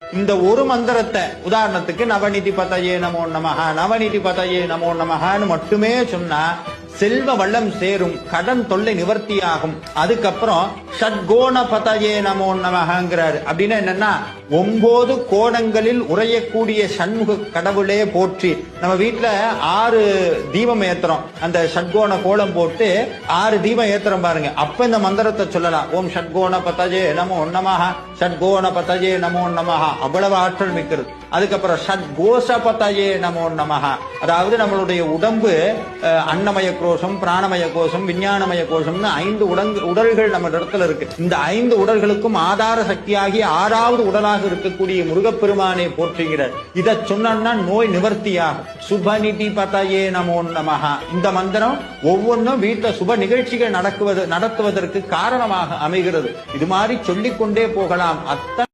இந்த ஒரு மந்திரத்தை உதாரணத்துக்கு நவநிதி பதயே நமோ நமஹ, நவநிதி பதயே நமோ நமஹன்னு மட்டுமே சொன்னா செல்வ வள்ளம் சேரும், கடன் தொல்லை நிவர்த்தியாகும். அதுக்கப்புறம் ஷட்கோண பதயே நமோ நமஹங்கிறாரு. அப்படின்னா என்னன்னா 9 கோணங்களில் உரையக்கூடிய சண்முக கடவுளே போற்றி. நம்ம வீட்டுல 6 தீபம் ஏத்துறோம், அந்த ஷட்கோண கோலம் போட்டு 6 தீபம் ஏத்துறோம் பாருங்க. அப்ப இந்த மந்திரத்தை சொல்லலாம். ஓம் ஷட்கோண பதயே நமோ நமஹ, ஷட்கோண பதயே நமோ நமஹ. அவ்வளவு ஆற்றல் மிக்கிறது. அதுக்கப்புறம் ஷட்கோஷ பதயே நமோ நமஹ, அதாவது நம்மளுடைய உடம்பு அன்னமய கோஷம், பிராணமய கோஷம், விஞ்ஞானமய கோஷம்னு 5 உடல்கள் நம்ம இடத்துல இருக்கு. இந்த 5 உடல்களுக்கும் ஆதார சக்தியாகி 6வது உடலாக இருக்கக்கூடிய முருகப்பெருமானை போற்றுகிறார். இதை சொன்னா நோய் நிவர்த்தியாகும். சுபநிதி பதயே நமோ நமஹ. இந்த மந்திரம் ஒவ்வொன்றும் வீட்டுல சுப நிகழ்ச்சிகள் நடத்துவதற்கு காரணமாக அமைகிறது. இது மாதிரி சொல்லிக்கொண்டே போகலாம். அத்தனை